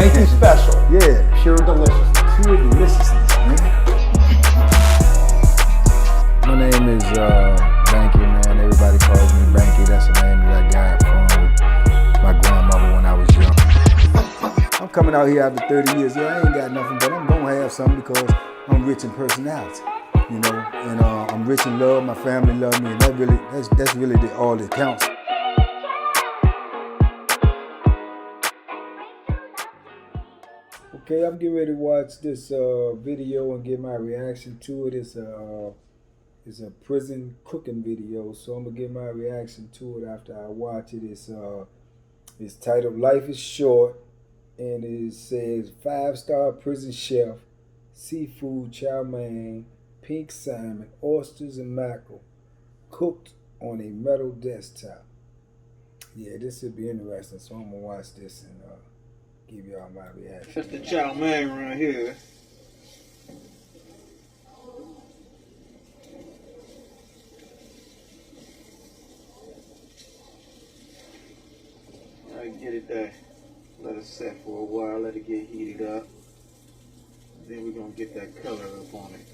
Banky special. Yeah. Pure deliciousness. Pure deliciousness, man. My name is Banky, man. Everybody calls me Banky. That's the name that I got from my grandmother when I was young. I'm coming out here after 30 years. Yeah, I ain't got nothing, but I'm gonna have something because I'm rich in personality, you know, and I'm rich in love. My family love me, and that's really all that counts. Okay, I'm getting ready to watch this video and give my reaction to it. It's a prison cooking video, so I'm gonna give my reaction to it after I watch it. It's titled "Life is Short," and it says 5-star prison chef, seafood chow mein, pink salmon, oysters, and mackerel, cooked on a metal desktop. Yeah, this should be interesting. So I'm gonna watch this and give y'all my reaction. That's the chow mein right here. I get it there. Let it set for a while, let it get heated up. Then we're gonna get that color up on it.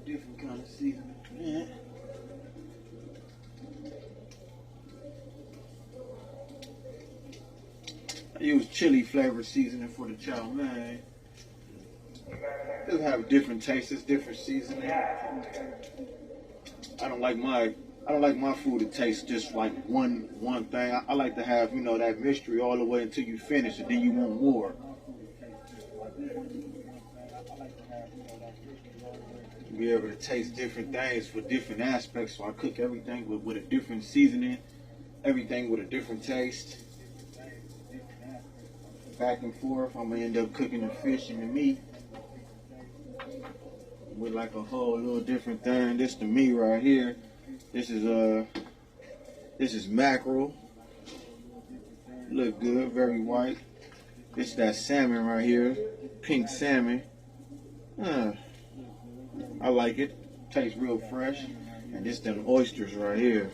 Different kind of seasoning. Yeah. I use chili flavored seasoning for the chow mein. It'll have different tastes, different seasoning. I don't like my food to taste just like one thing. I like to have, that mystery all the way until you finish it, then you want more. Be able to taste different things for different aspects, so I cook everything with a different seasoning, everything with a different taste. Back and forth, I'm gonna end up cooking the fish and the meat with like a whole little different thing. This the meat right here. This is mackerel. Look good, very white. This is that salmon right here, pink salmon. I like it. Tastes real fresh. And this them oysters right here.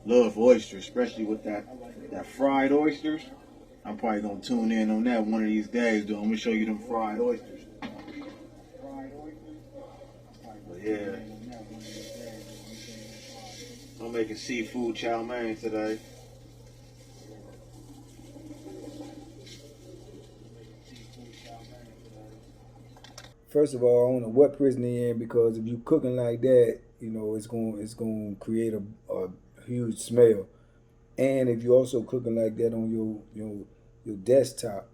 Love oysters, especially with that fried oysters. I'm probably gonna tune in on that one of these days, though. I'm gonna show you them fried oysters. But yeah, I'm making seafood chow mein today. First of all, I don't know what prison they're in, because if you cooking like that, it's going to create a huge smell. And if you're also cooking like that on your desktop,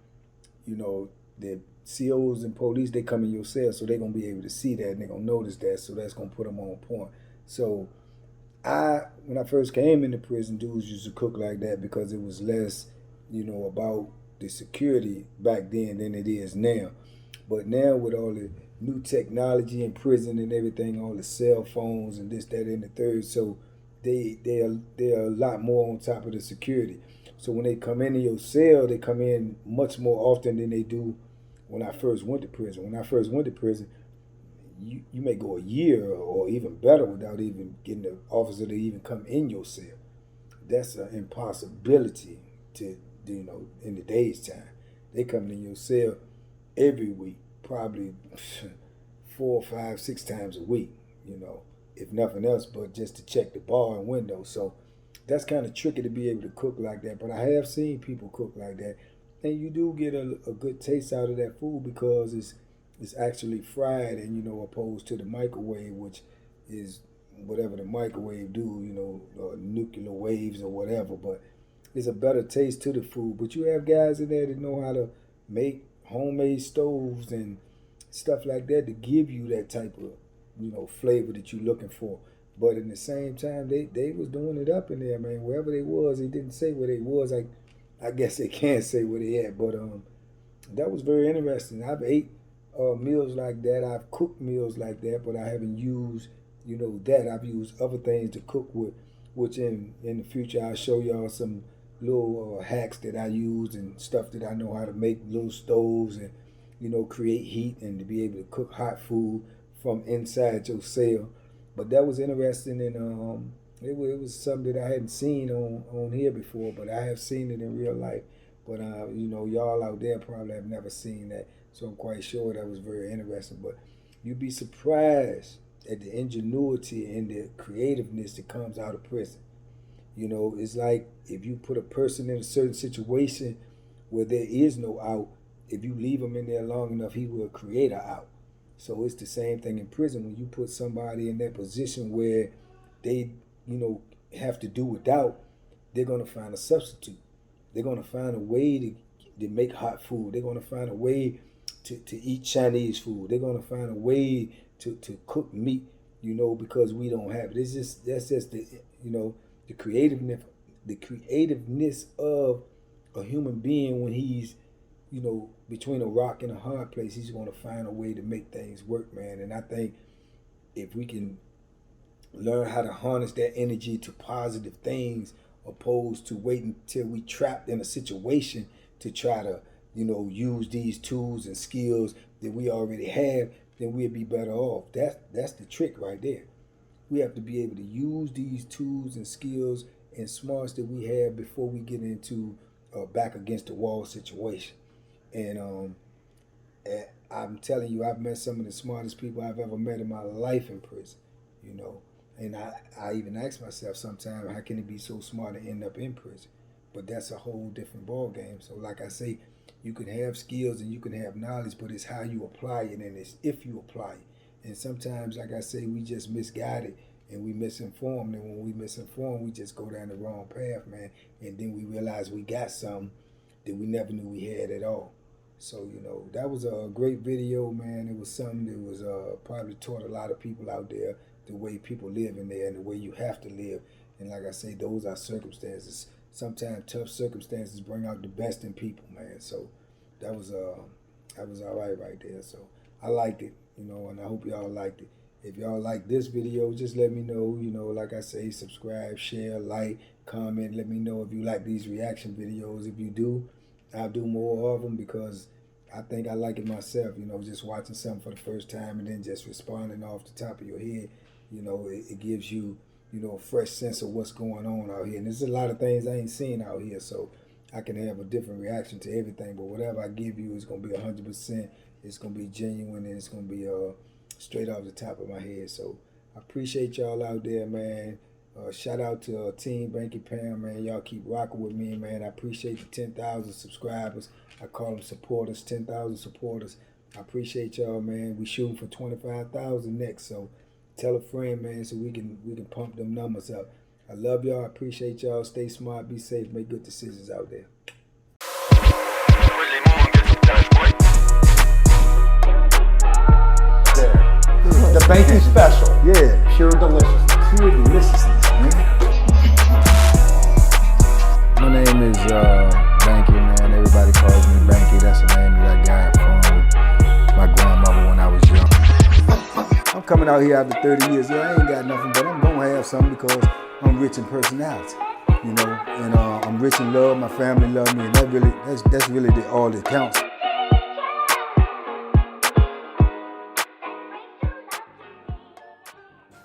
the COs and police, they come in your cell, so they're going to be able to see that and they're going to notice that, so that's going to put them on point. So when I first came into prison, dudes used to cook like that because it was less, about the security back then than it is now. But now with all the new technology in prison and everything, all the cell phones and this, that, and the third, so they're a lot more on top of the security. So when they come into your cell, they come in much more often than they do when I first went to prison. When I first went to prison, you may go a year or even better without even getting the officer to even come in your cell. That's an impossibility to in the day's time. They come in your cell every week, probably 4, 5, 6 times a week, if nothing else, but just to check the bar and window. So that's kind of tricky to be able to cook like that. But I have seen people cook like that, and you do get a good taste out of that food because it's actually fried, and opposed to the microwave, which is whatever the microwave do, nuclear waves or whatever. But it's a better taste to the food. But you have guys in there that know how to make homemade stoves and stuff like that to give you that type of flavor that you're looking for. But in the same time, they was doing it up in there, man. Wherever they was, they didn't say where they was. I guess they can't say where they at, but that was very interesting. I've ate meals like that. I've cooked meals like that, but I haven't used, that. I've used other things to cook with, which in the future I'll show y'all some little hacks that I use and stuff that I know how to make, little stoves and create heat and to be able to cook hot food from inside your cell. But that was interesting, and it was something that I hadn't seen on here before, but I have seen it in real life. But y'all out there probably have never seen that, so I'm quite sure that was very interesting. But you'd be surprised at the ingenuity and the creativeness that comes out of prison. It's like if you put a person in a certain situation where there is no out, if you leave him in there long enough, he will create an out. So it's the same thing in prison. When you put somebody in that position where they, have to do without, they're going to find a substitute. They're going to find a way to make hot food. They're going to find a way to eat Chinese food. They're going to find a way to cook meat, because we don't have it. That's just the creativeness of a human being when he's between a rock and a hard place. He's going to find a way to make things work, man. And I think if we can learn how to harness that energy to positive things, opposed to waiting until we trapped in a situation to try to use these tools and skills that we already have, then we'll be better off. That's the trick right there. We have to be able to use these tools and skills and smarts that we have before we get into a back against the wall situation. And I'm telling you, I've met some of the smartest people I've ever met in my life in prison, And I even ask myself sometimes, how can it be so smart to end up in prison? But that's a whole different ball game. So like I say, you can have skills and you can have knowledge, but it's how you apply it, and it's if you apply it. And sometimes, like I say, we just misguided and we misinformed. And when we misinformed, we just go down the wrong path, man. And then we realize we got something that we never knew we had at all. So, that was a great video, man. It was something that was probably taught a lot of people out there the way people live in there and the way you have to live. And like I say, those are circumstances. Sometimes tough circumstances bring out the best in people, man. So that was all right there. So I liked it, and I hope y'all liked it. If y'all like this video, just let me know. Like I say, subscribe, share, like, comment. Let me know if you like these reaction videos. If you do, I'll do more of them because I think I like it myself, just watching something for the first time and then just responding off the top of your head, it gives you, a fresh sense of what's going on out here. And there's a lot of things I ain't seen out here, so I can have a different reaction to everything. But whatever I give you is going to be 100%. It's going to be genuine, and it's going to be straight off the top of my head. So I appreciate y'all out there, man. Shout out to Team Banky Pam, man. Y'all keep rocking with me, man. I appreciate the 10,000 subscribers. I call them supporters, 10,000 supporters. I appreciate y'all, man. We shooting for 25,000 next, so tell a friend, man, so we can pump them numbers up. I love y'all. I appreciate y'all. Stay smart, be safe, make good decisions out there. The Banky special. Yeah. Pure deliciousness. Pure deliciousness, man. My name is Banky, man. Everybody calls me Banky. That's the name that I got from my grandmother when I was young. I'm coming out here after 30 years. Yeah, I ain't got nothing, but I'm gonna have something because I'm rich in personality, and I'm rich in love. My family love me, and that's really all that counts.